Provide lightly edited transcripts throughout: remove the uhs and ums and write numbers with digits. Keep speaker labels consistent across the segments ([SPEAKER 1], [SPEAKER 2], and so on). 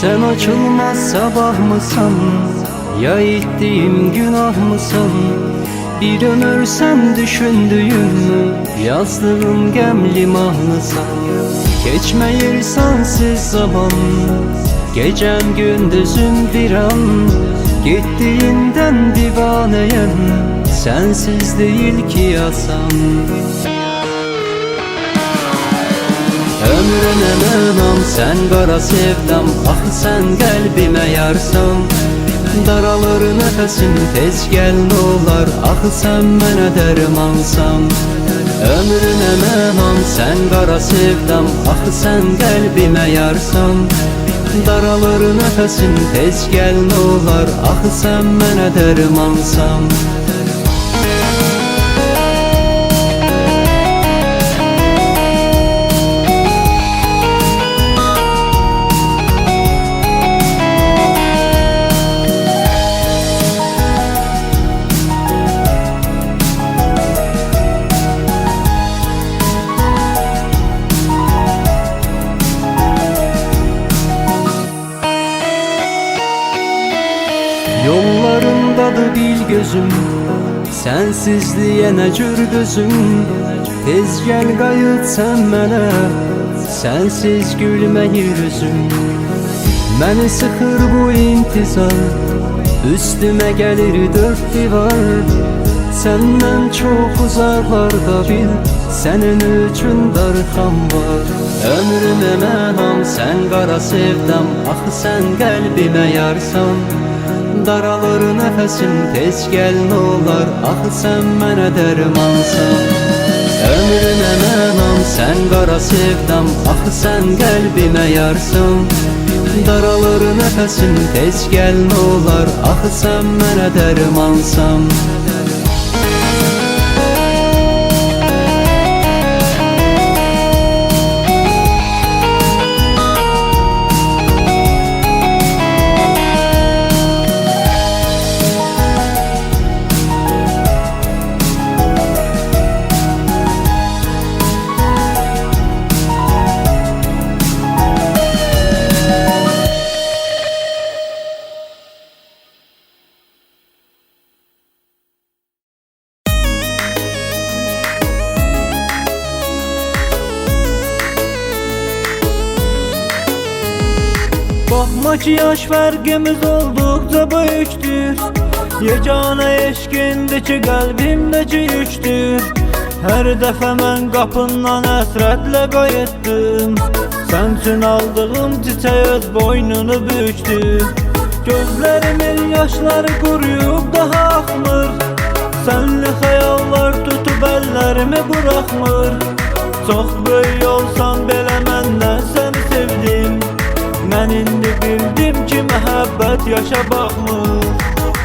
[SPEAKER 1] Sen açılmaz sabah mısın, ya ettiğim günah mısın? Bir ömür sen düşündüğüm, yazdığım gemli mahnısan. Geçmeyir sensiz zaman, gecem gündüzüm bir an. Gittiğinden divaneyim, sensiz değil ki yasam. Ömrüne mənam, sen qara sevdam. Ah sen qəlbimə yarsam. Daralır nəfəsim, tez gəl n'olar. Ah sen mənə dərmansan. Ömrüne mənam, sen qara sevdam. Ah sen qəlbimə yarsam. Daralır nəfəsim, tez gəl n'olar. Ah sen mənə dərmansan. Yollarındadır bil gözüm, sensizliğe nə cür dözüm. Tez gəl qayıt sen mənə, sensiz gülməyir üzüm. Məni sıxır bu intizar, üstümə gəlir dörd divar. Səndən çox uzaqlarda bil, sənin üçün darxam var. Ömrümə mənam, sen qara sevdam. Ah sen qəlbimə yarsan. Daralır nəfəsim, tez gəl n'olar. Ah sen mənə dərmansan. Ömrünə mənam, sen qara sevdam. Ah sen qəlbimə yarsan. Daralır nəfəsim, tez gəl n'olar. Ah sen mənə dərmansan.
[SPEAKER 2] Bakma ki yaş farkımız oldukça büyüktür. Yegane eşkindeki kalbimdeki yüktür. Her defa ben kapından əsrətlə qayıtdım. Sen üçün aldığım çiçək öz boynunu büktü. Gözlerimin yaşları quruyub daha axmır. Senli xəyallar tutub əllərimi buraxmır. Çox böyük olsan belə məndən səni sevdim. Mən indi bildim ki məhəbbət yaşa baxmır.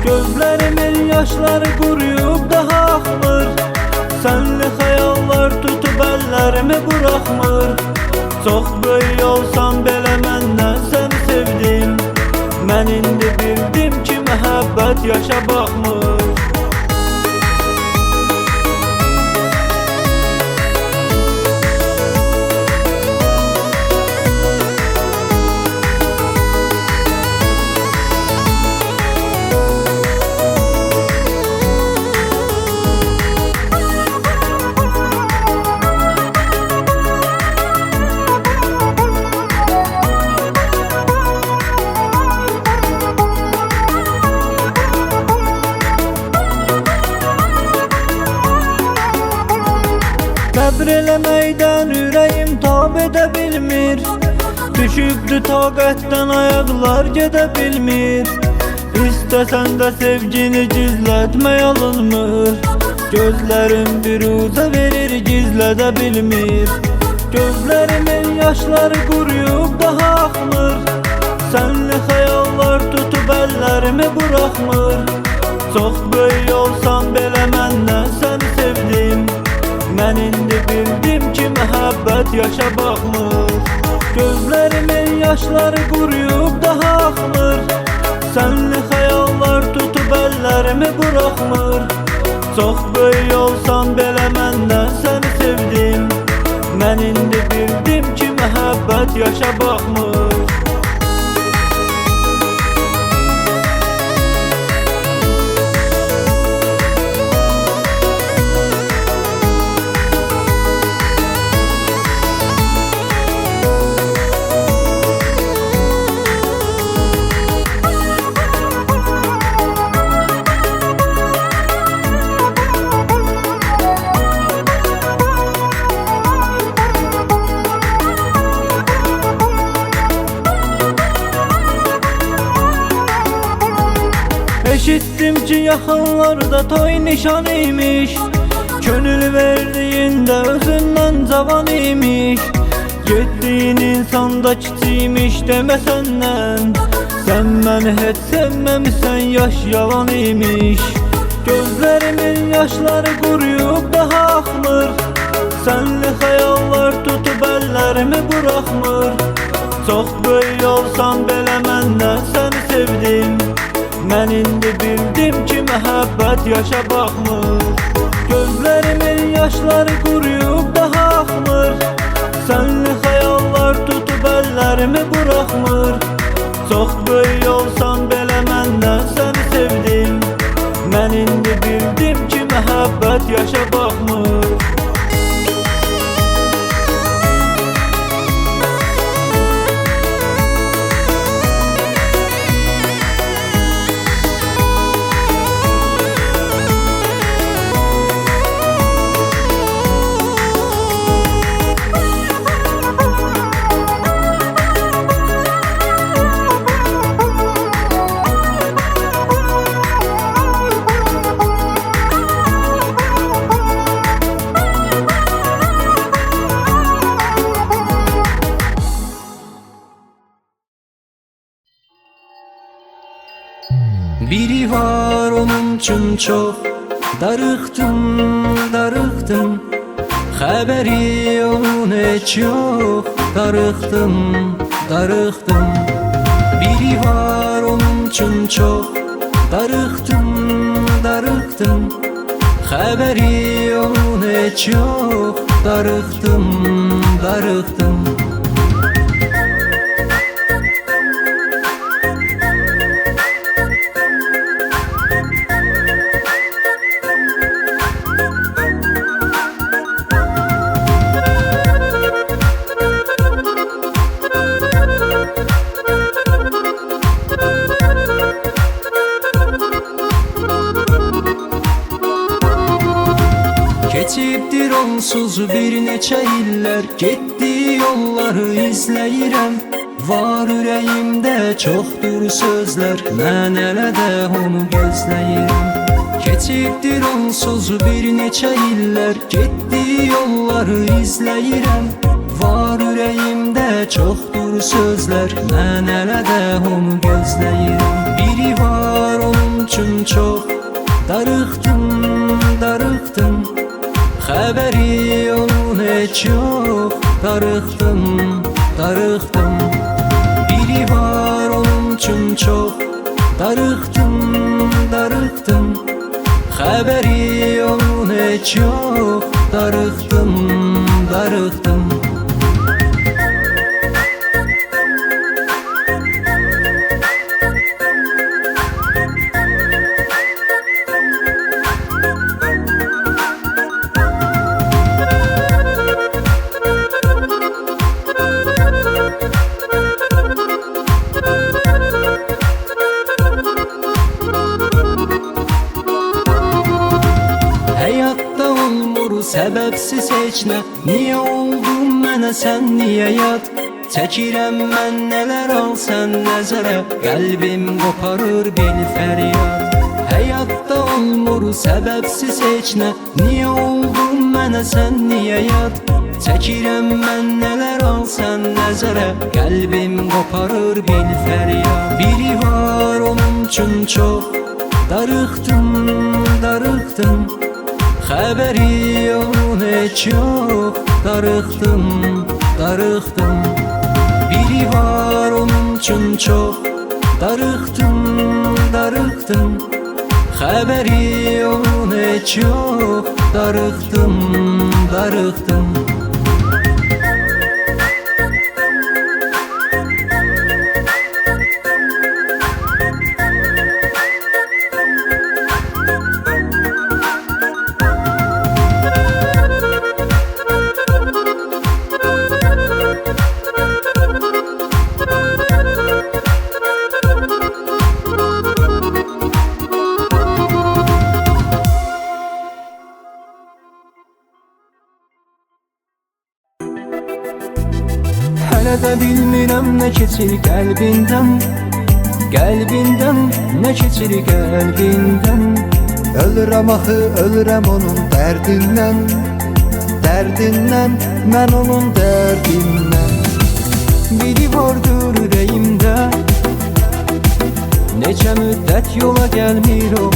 [SPEAKER 2] Gözlərimin yaşları quruyub daha axmır. Senli xəyallar tutub əllərimi buraxmır. Çox böyük olsan belə məndən səni sevdim. Mən indi bildim ki məhəbbət yaşa baxmır. Səbr eləməkdən ürəyim tab edə bilmir. Düşübdü taqətdən ayaqlar gedə bilmir. İstəsən də sevgini gizlətmək alınmır. Gözlərim biruzə verir, gizlədə bilmir. Gözlərimin yaşları quruyub daha axmır. Senli xəyallar tutub əllərimi buraxmır. Çox böyük olsan belə məndən səni sevdim. Mən indi bildim ki məhəbbət yaşa baxmır. Gözlərimin yaşları quruyub daha axmır. Senli xəyallar əllərimi buraxmır. Çox böyük olsan belə məndən səni sevdim. Mən indi bildim ki, məhəbbət yaşa baxmır. Eşittim ki, yaxınlarda toy nişan imiş. Könül verdiyində özündən cavan imiş. Getdiyin insanda kiçiymiş demə səndən. Sən məni heç sevməmisən, yaş yalan imiş. Gözlərimin yaşları quruyub daha axmır. Sənli xəyallar tutub əllərimi buraxmır. Çox böyük olsan belə məndən səni sevdim. Mən indi bildim ki, məhəbbət yaşa baxmır. Gözlərimin yaşları quruyub daha axmır. Sənli xəyallar tutub əllərimi buraxmır. Çox böyük olsan belə məndən səni sevdim. Mən indi bildim ki, məhəbbət yaşa baxmır.
[SPEAKER 1] Biri var onun üçün çox darıxdım, darıxdım. Xəbəri onun heç yox, darıxdım, darıxdım. Biri var onun üçün çox darıxdım, darıxdım. Xəbəri onun heç yox, darıxdım, darıxdım. Keçibdir onsuz bir neçə illər, getdi yolları izləyirəm. Var ürəyimdə çoxdur sözlər, mən hələ də onu gözləyirəm. Keçibdir onsuz bir neçə illər, getdi yolları izləyirəm. Var ürəyimdə çoxdur sözlər, mən hələ də onu gözləyirəm. Biri var onun üçün çox darıxdım, darıxdım. Xəbəri onun heç yox, darıxdım, darıxdım. Biri var onun üçün çox darıxdım, darıxdım. Xəbəri onun heç yox, darıxdım, darıxdım. Həyatda olmur səbəbsiz heç nə. Niyə oldun mənə sən niyə yad? Çəkirəm mən nələr al sən nəzərə, qəlbim qoparır bil fəryad. Həyatda olmur səbəbsiz heç nə. Niyə oldun mənə sən niyə yad? Çəkirəm mən nələr al sən nəzərə, qəlbim qoparır bil fəryad. Biri var onun üçün çox darıxdım, darıxdım. Xəbəri onun heç yox, darıxdım, darıxdım. Biri var onun üçün çox darıxdım, darıxdım. Xəbəri onun heç yox, darıxdım, darıxdım. Hələ də bilmirəm nə keçir qəlbindən, qəlbindən, nə keçir qəlbindən.
[SPEAKER 3] Ölürəm axı, ölürəm onun dərdindən, dərdindən, mən onun dərdindən.
[SPEAKER 1] Biri vardır ürəyimdə, neçə müddət yola gəlmir o,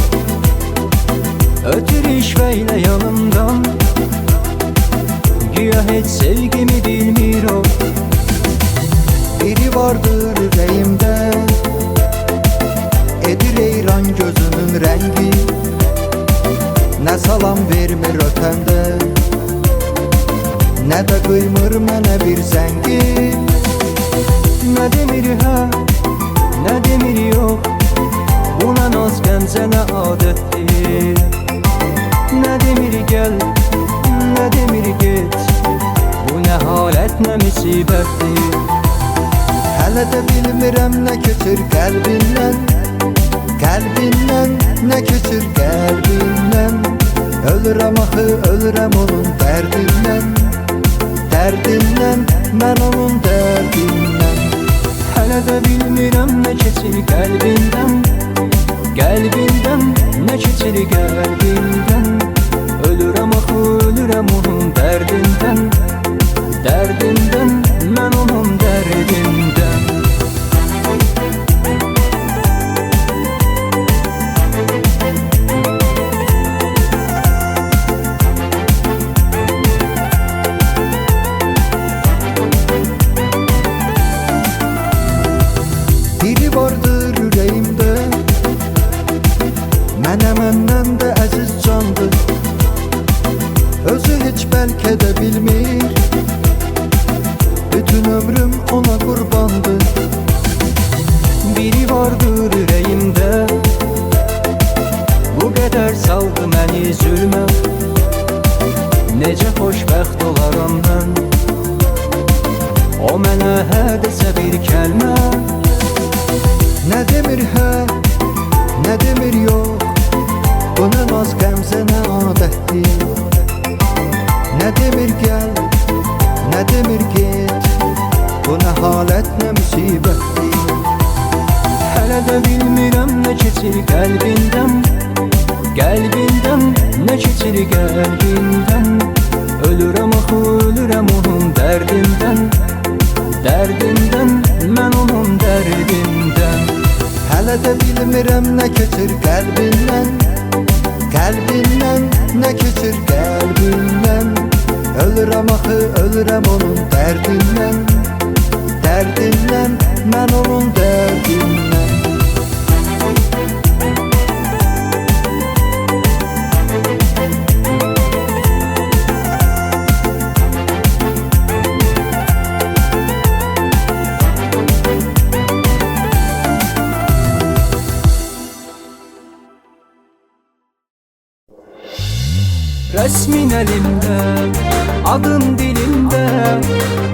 [SPEAKER 1] ötür işvəylə yanımdan, güya heç sevgimi bilmir o.
[SPEAKER 3] Biri vardır ürəyimdə, edir eyran gözünün rəngi, nə salam vermir ötəndə, nə də qıymır mənə bir zəngi.
[SPEAKER 1] Nə demir hə, nə demir yox, buna naz qəmzə nə adətdir. Nə demir gəl, nə demir get, bu nə halət, nə müsibətdir.
[SPEAKER 3] Hələ də bilmirəm nə keçir qəlbindən, qəlbindən, nə keçir qəlbindən. Ölürəm axı, ölürəm onun dərdindən, dərdindən, mən onun dərdindən.
[SPEAKER 1] Hələ də bilmirəm nə keçir qəlbindən, qəlbindən, nə keçir qəlbindən. Ölürəm axı, ölürəm onun dərdindən, dərdindən, mən onun dərdindən.
[SPEAKER 3] Biri vardır ürəyimdə, mənə məndən də əziz candır, özü heç bəlkə də bilmir, bütün ömrüm ona qurbandır.
[SPEAKER 1] Biri vardır ürəyimdə, bu qədər saldı məni zülmə, necə xoşbəxt olaram mən, o mənə hə desə bir kəlmə.
[SPEAKER 3] Nə demir hə, nə demir yox, bu nə naz qəmzə nə adətdir. Nə demir gəl, nə demir get, bu nə halət, nə müsibətdir.
[SPEAKER 1] Hələ də bilmirəm nə keçir qəlbindən, qəlbindən, nə keçir qəlbindən. Ölürəm axı, ölürəm onun dərdindən, dərdindən, mən onun dərdindən.
[SPEAKER 3] Hələ də bilmirəm nə keçir qəlbindən, qəlbindən, nə keçir qəlbindən. Ölürəm axı, ölürəm onun dərdindən, dərdindən, mən onun dərdindən.
[SPEAKER 1] Rəsmin əlimdə, adın dilimdə,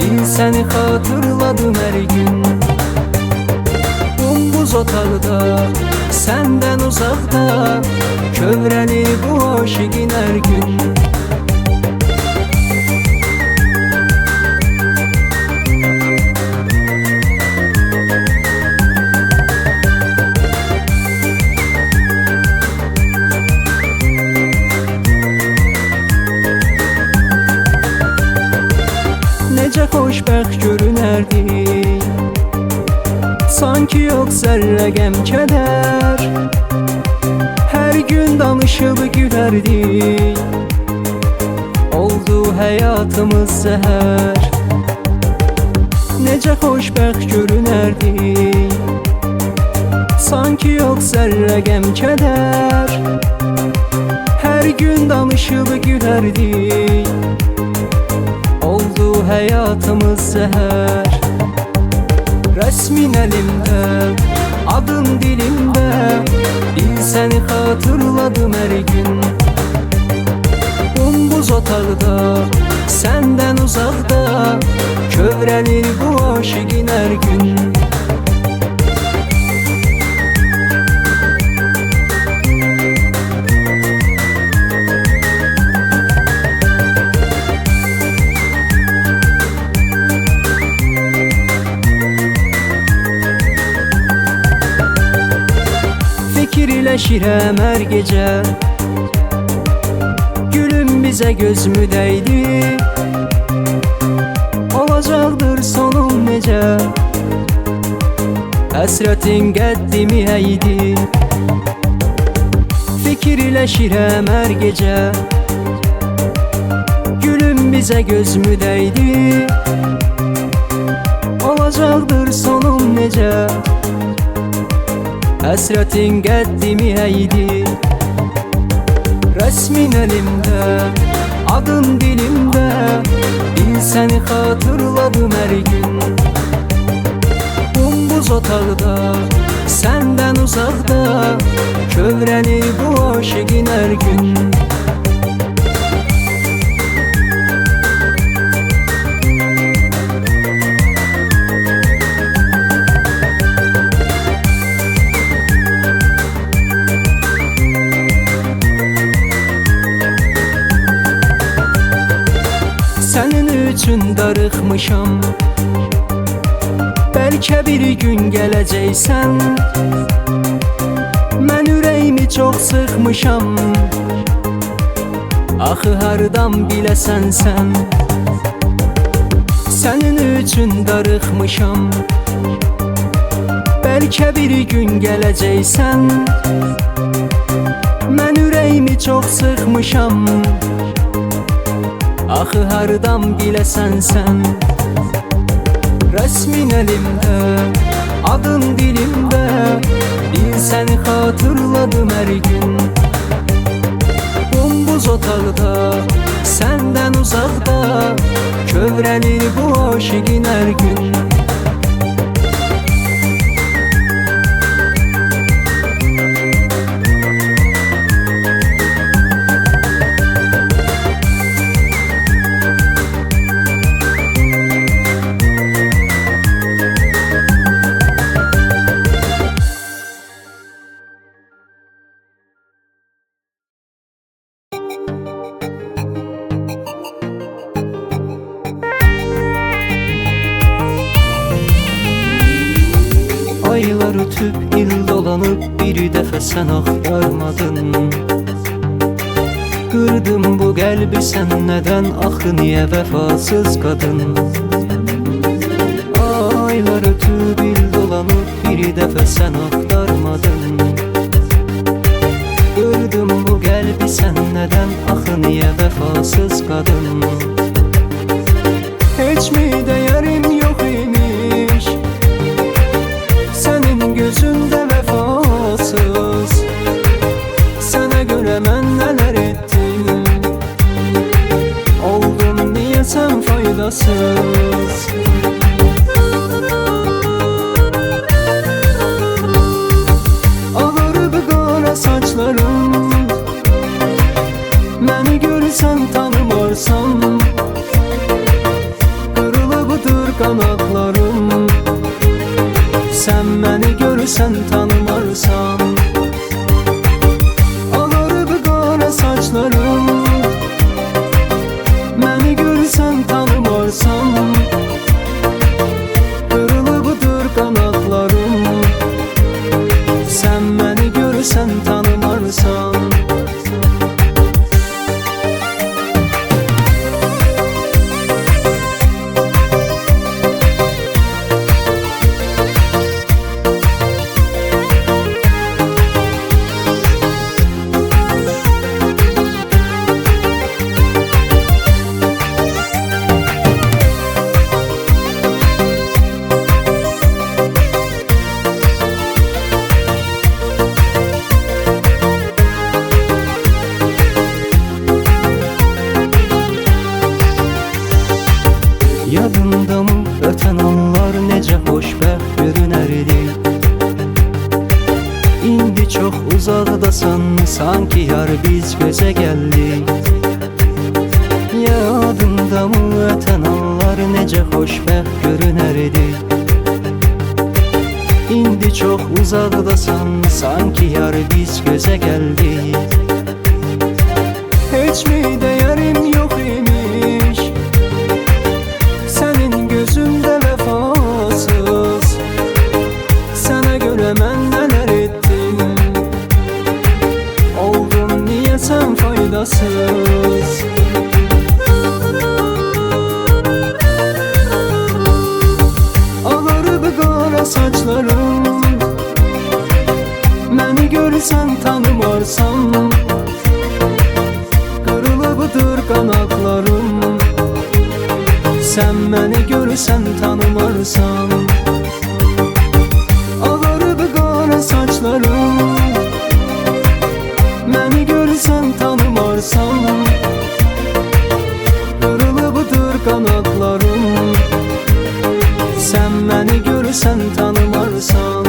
[SPEAKER 1] dil səni xatırladım hər gün. Bombuz otaqda, səndən uzaqda, kövrənir bu aşiqin hər gün. Necə xoşbəxt görünərdik, sanki yox zərrə qəm kədər, hər gün danışıb gülərdik, oldu həyatımız zəhər. Necə xoşbəxt görünərdik, Sanki yok zerre gəm kədər, hər gün danışıb gülərdik. Oldu həyatımız zəhər. Rəsmin əlimdə, adın dilimdə, bil səni xatırladım hər gün. Bombuz otaqda, səndən uzaqda, kövrənir bu aşiqin hər gün. Fikirləşirəm hər gecə, gülüm bizə gözümü dəydi. Olacaqdır sonum necə, həsrətin qəddimi əydi. Fikirləşirəm hər gecə, gülüm bizə gözümü dəydi. Olacaqdır sonum necə, həsrətin qəddimi əydi. Rəsmin əlimdə, adın dilimdə, bil səni xatırladım hər gün. Bombuz otaqda, səndən uzaqda, kövrənir bu aşiqin hər gün. Sənin üçün darıxmışam, bəlkə bir gün gələcəksən. Mən ürəyimi çox sıxmışam, axı hardan biləsən sən. Sənin üçün darıxmışam, bəlkə bir gün gələcəksən. Mən ürəyimi çox sıxmışam, axı hardan biləsən sən. Rəsmin əlimdə, adın dilimdə, bil səni xatırladım hər gün. Bombuz otaqda, səndən uzaqda, kövrənir bu aşiqin hər gün. Aylar ötüb, il dolanıb, bir dəfə sən axtarmadın. Qırdım bu qəlbi sən nədən, axı niyə vəfasız qadın. Aylar ötüb, il dolanıb, bir dəfə sən axtarmadın. Qırdım bu qəlbi sən nədən, axı niyə vəfasız qadın. Heç mi dəyərim yox imiş, sənin gözündə vəfasız. Sənə görə mən nələr etdim, oldum niyə sən faydasız. Ağarıb qara saçlarım, məni görsən tanımarsan. Qırılıbdır qanaqlarım, sən məni görsən tanımarsan. Ağarıb qara saçlarım, məni görsən tanımarsan. İndi çox uzaqdasan, sanki yar biz gözə gəldik. Yadımdamı ötən anlar necə xoşbəxt görünərdi. İndi çox uzaqdasan, sanki yar biz gözə gəldik. Heç mi dəyərim yox imiş sənin gözündə vəfasız? Sənə görə mən nələr etdim, oldum niyə sən faydasız? Ağarıb qara saçlarım, məni görsən tanımarsan. Qırılıbdır qanadlarım, sən məni görsən tanımarsan. Ağarıb qara saçlarım, məni görsən tanımarsan. Qırılıbdır qanadlarım, sən məni görsən tanımarsan.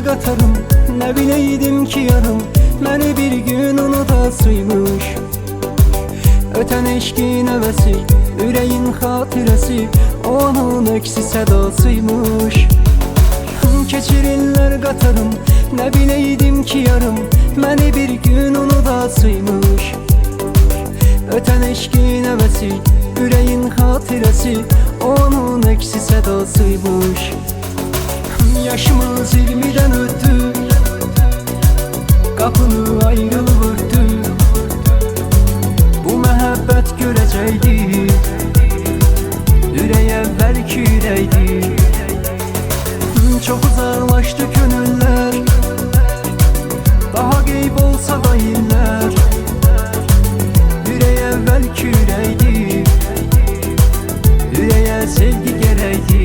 [SPEAKER 1] Qatarım, nə biləydim ki yarım məni bir gün unutasıymış. Ötən eşqin əvəsi, ürəyin xatirəsi, onun əksi sədasıymış. Keçirirlər qatarım, nə biləydim ki yarım məni bir gün unutasıymış. Ötən eşqin əvəsi, ürəyin xatirəsi, onun əksi sədasıymış. Yaşımız 20'den öttü, kapını ayrılıp örtü. Bu məhəbbət görəcəkdi, ürək əvvəlki ürəkdi. Çox uzaqlaşdı könüllər, daha qeyb olsa da illər. Ürək əvvəlki ürəkdi, ürəyə sevgi gərəkdi.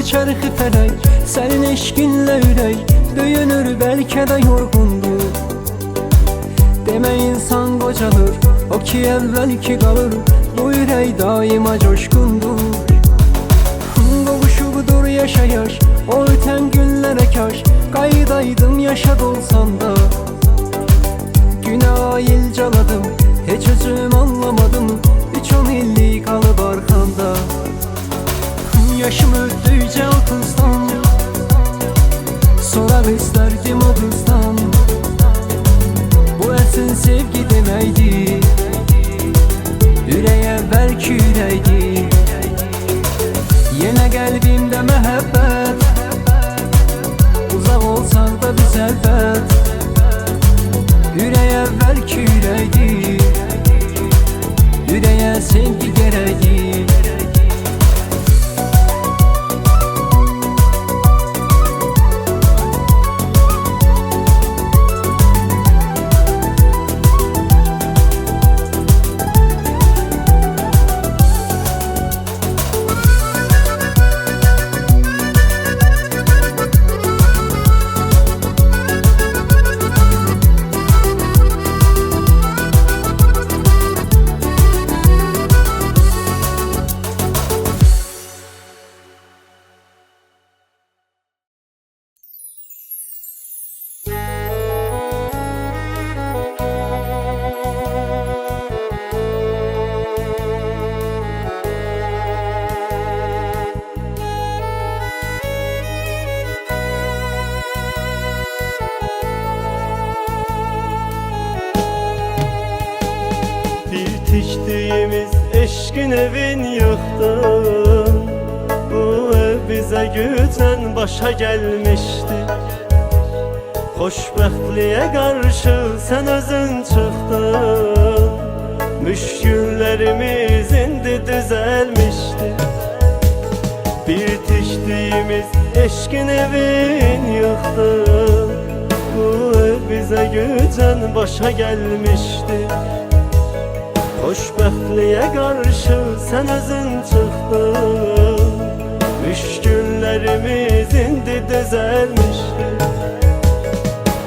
[SPEAKER 1] Çərxi fələk, sənin eşqinlə ürək döyünür, bəlkə də yorğundur. Demə insan qocalır, o ki əvvəlki qalır, bu ürək daima coşqundur. Qovuşuqdur yaşayaş, o ötən günlərə kaş, qaydaydım yaşad olsan da. Günə ayil caladım, heç özüm anlamadım, 3-10 illik qalıb arxanda. Yaşım ötdükcə o qızdan soraq istərdim o qızdan. Bu əsil sevgi deməkdir, ürək əvvəlki ürəkdir. Yenə qəlbimdə məhəbbət, uzaq olsaq da biz əlbət. Ürək əvvəlki ürəkdir, ürəyə sevgi gərəkdir.
[SPEAKER 2] eşkin evin yıktın. Bu ev bize gücen başa gelmişti. Xoşbəxtliyə qarşı sen özün çıxdın. Müşküllərimiz indi düzəlmişdi. Bir tikdiyimiz eşkin evin yıktın. Bu ev bize gücen başa gelmişti. Xoşbəxtliyə qarşı sen özün çıxdın. Müşküllərimiz indi düzəlmişdi.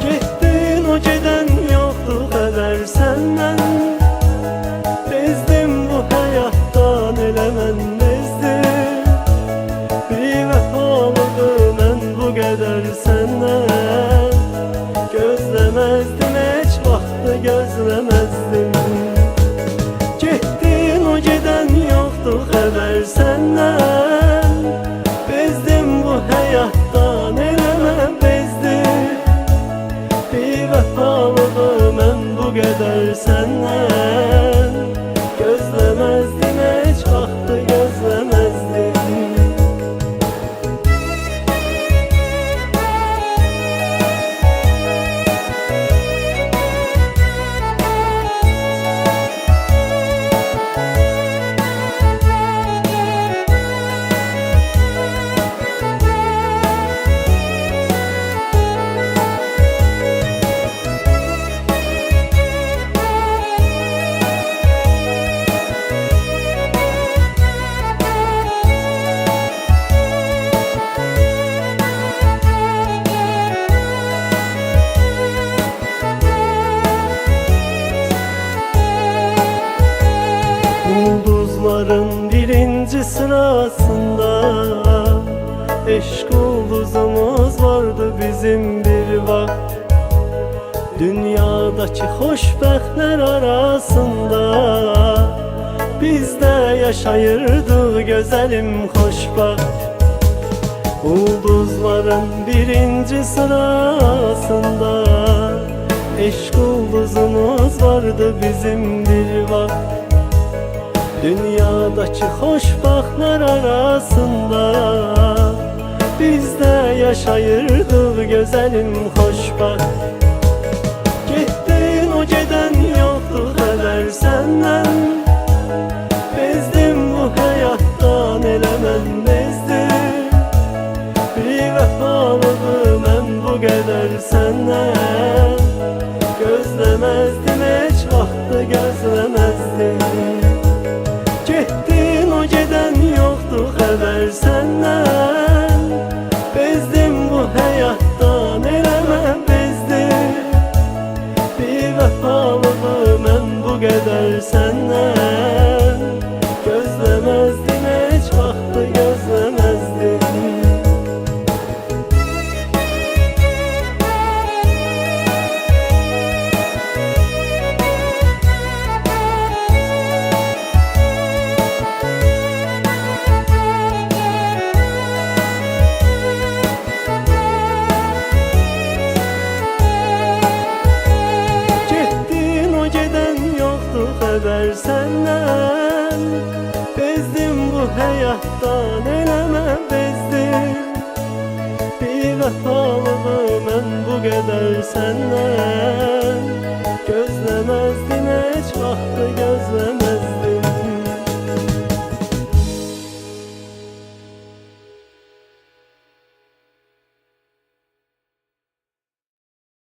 [SPEAKER 2] Getdin, o gedən yoxdur xəbər səndən. Bezdim bu həyatdan, elə mən bezdim. Bir vəfalıdır mən bu qədər səndən. Gözləməzdim, heç vaxtı gözləməzdim. Getdin, o gedən yoxdur xəbər səndən. Bezdim bu həyatdan, elə mən bezdim. Bir vəfalıdır mən bu qədər səndən. Gözləməzdim, heç vaxtı gözləməzdim. Ulduzların birinci sırasında eşk ulduzumuz vardı bizim bir vakt. Dünyadaki xoşbəxtlər arasında biz de yaşayırdık gözəlim xoşbəxt. Ulduzların birinci sırasında eşk ulduzumuz vardı bizim bir vakt. Dünyadaki xoşbəxtlər arasında biz de yaşayırdık gözəlim xoşbəxt. Getdin, o gedən yoxdur xəbər səndən. Bezdim bu həyatdan, elə mən bezdim. Bir vəfalıdır mən bu qədər səndən. Gözləməzdim, heç vaxtı gözləməzdim. Getdin, o gedən yoxdur xəbər səndən. Bezdim bu həyatdan, elə mən bezdim. Bir vəfalıdır mən bu qədər səndən. Gözləməzdim, heç vaxtı gözləməzdim. Xəbər səndən. Bezdim bu həyatdan, elə mən bezdim. Bir vəfalıdır mən bu qədər səndən. Gözləməzdim,